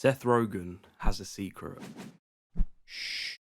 Seth Rogen has a secret. Shh.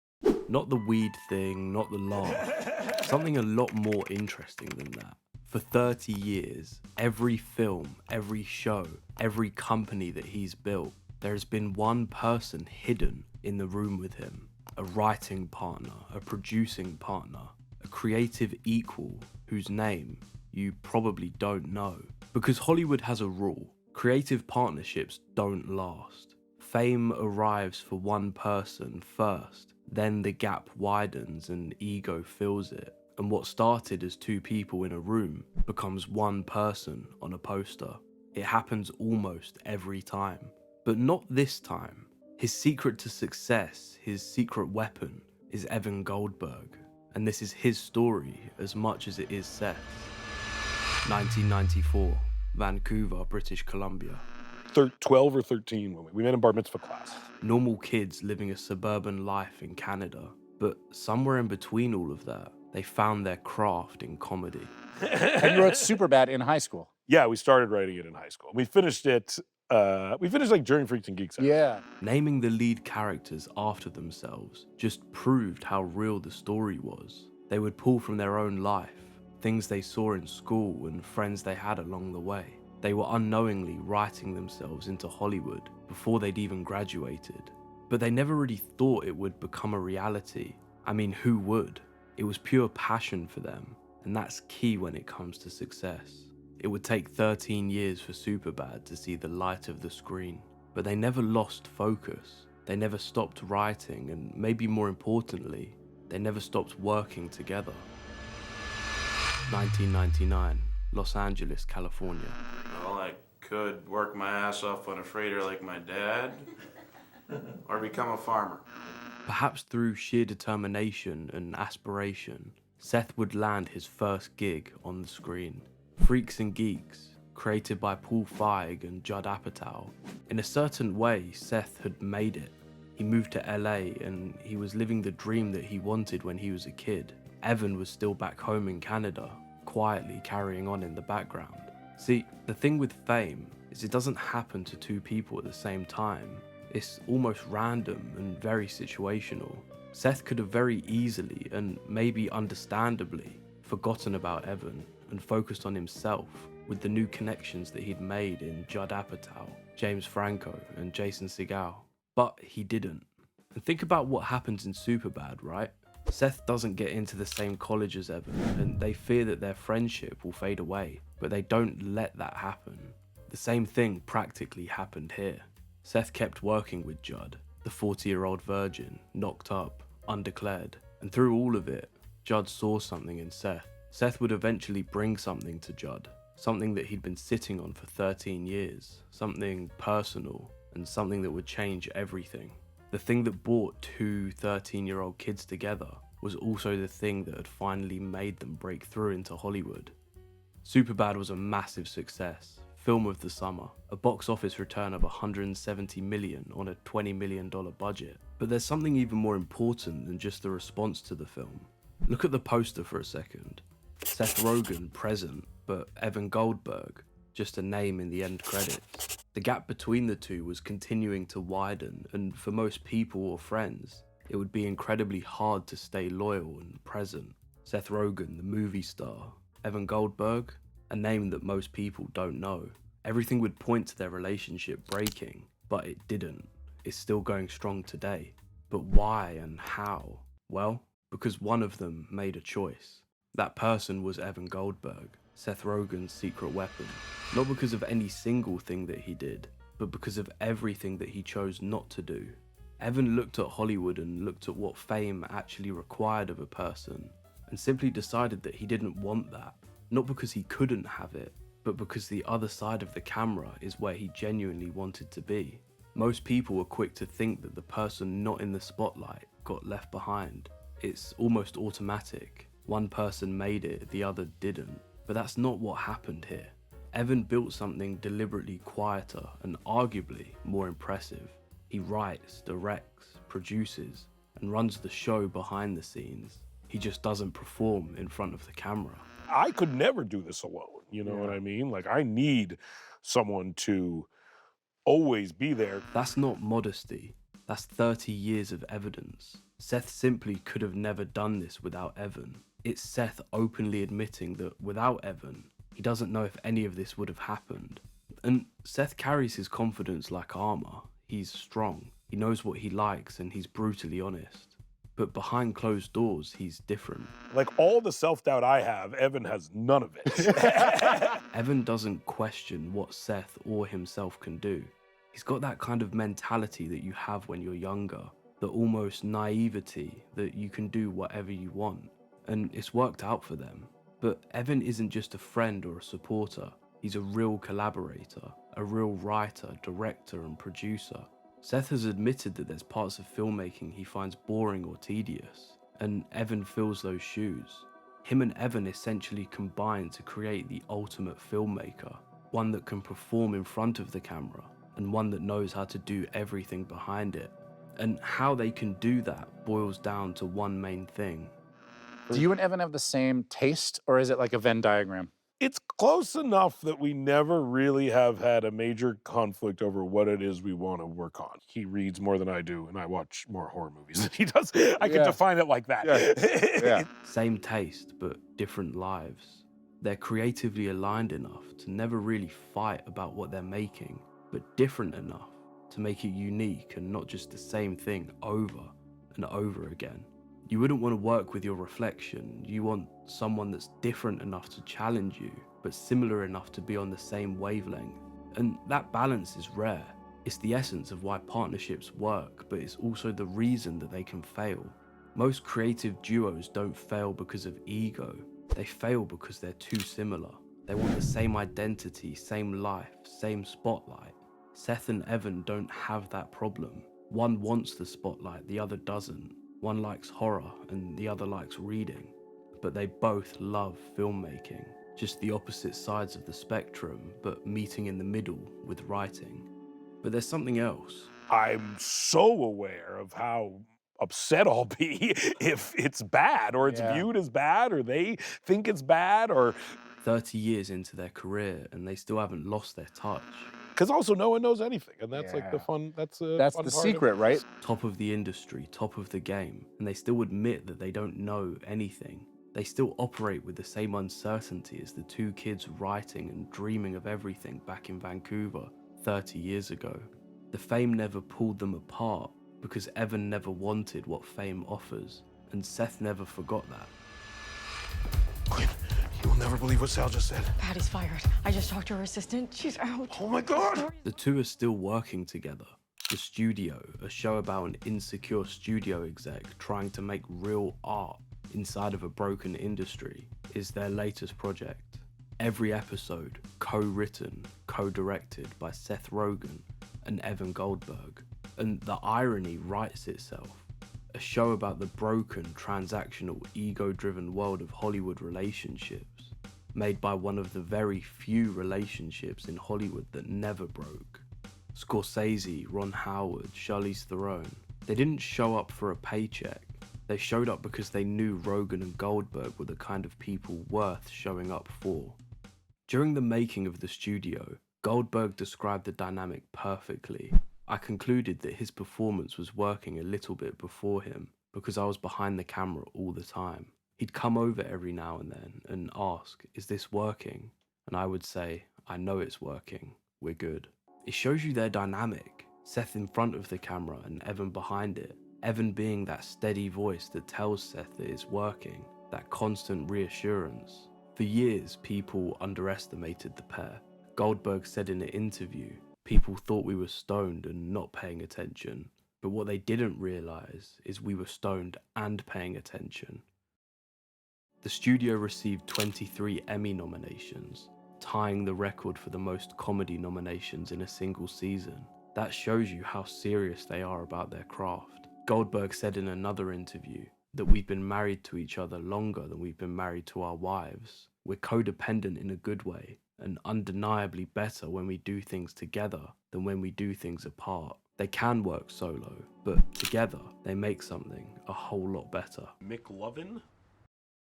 Not the weed thing, not the laugh. Something a lot more interesting than that. For 30 years, every film, every show, every company that he's built, there has been one person hidden in the room with him. A writing partner, a producing partner, a creative equal whose name you probably don't know. Because Hollywood has a rule: creative partnerships don't last. Fame arrives for one person first, then the gap widens and ego fills it. And what started as two people in a room becomes one person on a poster. It happens almost every time. But not this time. His secret to success, his secret weapon, is Evan Goldberg. And this is his story as much as it is Seth's. 1994, Vancouver, British Columbia. 12 or 13 when we met in bar mitzvah class. Normal kids living a suburban life in Canada. But somewhere in between all of that, they found their craft in comedy. And you wrote Superbad in high school. Yeah, we started writing it in high school. We finished it, like during Freaks and Geeks. Yeah. Naming the lead characters after themselves just proved how real the story was. They would pull from their own life, things they saw in school and friends they had along the way. They were unknowingly writing themselves into Hollywood before they'd even graduated. But they never really thought it would become a reality. I mean, who would? It was pure passion for them, and that's key when it comes to success. It would take 13 years for Superbad to see the light of the screen, but they never lost focus. They never stopped writing, and maybe more importantly, they never stopped working together. 1999, Los Angeles, California. Well, I could work my ass off on a freighter like my dad, or become a farmer. Perhaps through sheer determination and aspiration, Seth would land his first gig on the screen. Freaks and Geeks, created by Paul Feig and Judd Apatow. In a certain way, Seth had made it. He moved to LA and he was living the dream that he wanted when he was a kid. Evan was still back home in Canada, quietly carrying on in the background. See, the thing with fame is it doesn't happen to two people at the same time. It's almost random and very situational. Seth could have very easily and maybe understandably forgotten about Evan and focused on himself with the new connections that he'd made in Judd Apatow, James Franco and Jason Segel. But he didn't. And think about what happens in Superbad, right? Seth doesn't get into the same college as Evan and they fear that their friendship will fade away, but they don't let that happen. The same thing practically happened here. Seth kept working with Judd, the 40-year-old virgin, knocked up, undeclared, and through all of it, Judd saw something in Seth. Seth would eventually bring something to Judd, something that he'd been sitting on for 13 years, something personal, and something that would change everything. The thing that brought two 13-year-old kids together was also the thing that had finally made them break through into Hollywood. Superbad was a massive success. Film of the summer, a box office return of $170 million on a $20 million budget. But there's something even more important than just the response to the film. Look at the poster for a second. Seth Rogen present, but Evan Goldberg, just a name in the end credits. The gap between the two was continuing to widen, and for most people or friends, it would be incredibly hard to stay loyal and present. Seth Rogen, the movie star. Evan Goldberg, a name that most people don't know. Everything would point to their relationship breaking, but it didn't. It's still going strong today. But why and how? Well, because one of them made a choice. That person was Evan Goldberg, Seth Rogen's secret weapon. Not because of any single thing that he did, but because of everything that he chose not to do. Evan looked at Hollywood and looked at what fame actually required of a person, and simply decided that he didn't want that. Not because he couldn't have it, but because the other side of the camera is where he genuinely wanted to be. Most people were quick to think that the person not in the spotlight got left behind. It's almost automatic. One person made it, the other didn't. But that's not what happened here. Evan built something deliberately quieter and arguably more impressive. He writes, directs, produces, and runs the show behind the scenes. He just doesn't perform in front of the camera. I could never do this alone, you know what I mean? Like, I need someone to always be there. That's not modesty. That's 30 years of evidence. Seth simply could have never done this without Evan. It's Seth openly admitting that without Evan, he doesn't know if any of this would have happened. And Seth carries his confidence like armor. He's strong, he knows what he likes, and he's brutally honest. But behind closed doors, he's different. Like all the self-doubt I have, Evan has none of it. Evan doesn't question what Seth or himself can do. He's got that kind of mentality that you have when you're younger, the almost naivety that you can do whatever you want, and it's worked out for them. But Evan isn't just a friend or a supporter, he's a real collaborator, a real writer, director, and producer. Seth has admitted that there's parts of filmmaking he finds boring or tedious, and Evan fills those shoes. Him and Evan essentially combine to create the ultimate filmmaker, one that can perform in front of the camera, and one that knows how to do everything behind it. And how they can do that boils down to one main thing. Do you and Evan have the same taste, or is it like a Venn diagram? It's close enough that we never really have had a major conflict over what it is we want to work on. He reads more than I do, and I watch more horror movies than he does. I can define it like that. Yeah. Same taste, but different lives. They're creatively aligned enough to never really fight about what they're making, but different enough to make it unique and not just the same thing over and over again. You wouldn't want to work with your reflection. You want someone that's different enough to challenge you, but similar enough to be on the same wavelength. And that balance is rare. It's the essence of why partnerships work, but it's also the reason that they can fail. Most creative duos don't fail because of ego. They fail because they're too similar. They want the same identity, same life, same spotlight. Seth and Evan don't have that problem. One wants the spotlight, the other doesn't. One likes horror and the other likes reading. But they both love filmmaking. Just the opposite sides of the spectrum, but meeting in the middle with writing. But there's something else. I'm so aware of how upset I'll be if it's bad, or it's viewed as bad, or they think it's bad, or 30 years into their career and they still haven't lost their touch. because also no one knows anything, and that's like the fun. That's the part secret, of right? Top of the industry, top of the game, and they still admit that they don't know anything. They still operate with the same uncertainty as the two kids writing and dreaming of everything back in Vancouver 30 years ago. The fame never pulled them apart because Evan never wanted what fame offers, and Seth never forgot that. Quinn, you will never believe what Sal just said. Patty's fired. I just talked to her assistant. She's out. Oh my God! The two are still working together. The Studio, a show about an insecure studio exec trying to make real art inside of a broken industry, is their latest project. Every episode co-written, co-directed by Seth Rogen and Evan Goldberg. And the irony writes itself. A show about the broken, transactional, ego-driven world of Hollywood relationships, made by one of the very few relationships in Hollywood that never broke. Scorsese, Ron Howard, Charlize Theron. They didn't show up for a paycheck. They showed up because they knew Rogen and Goldberg were the kind of people worth showing up for. During the making of The Studio, Goldberg described the dynamic perfectly. I concluded that his performance was working a little bit before him because I was behind the camera all the time. He'd come over every now and then and ask, "Is this working?" And I would say, "I know it's working. We're good." It shows you their dynamic. Seth in front of the camera and Evan behind it. Evan being that steady voice that tells Seth that it's working, that constant reassurance. For years, people underestimated the pair. Goldberg said in an interview, people thought we were stoned and not paying attention, but what they didn't realize is we were stoned and paying attention. The Studio received 23 Emmy nominations, tying the record for the most comedy nominations in a single season. That shows you how serious they are about their craft. Goldberg said in another interview that we've been married to each other longer than we've been married to our wives. We're codependent in a good way, and undeniably better when we do things together than when we do things apart. They can work solo, but together they make something a whole lot better. McLovin?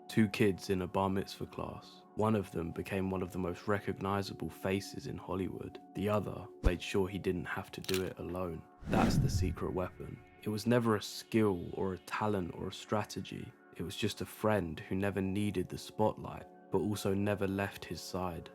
Two kids in a bar mitzvah class. One of them became one of the most recognizable faces in Hollywood. The other made sure he didn't have to do it alone. That's the secret weapon. It was never a skill or a talent or a strategy. It was just a friend who never needed the spotlight, but also never left his side.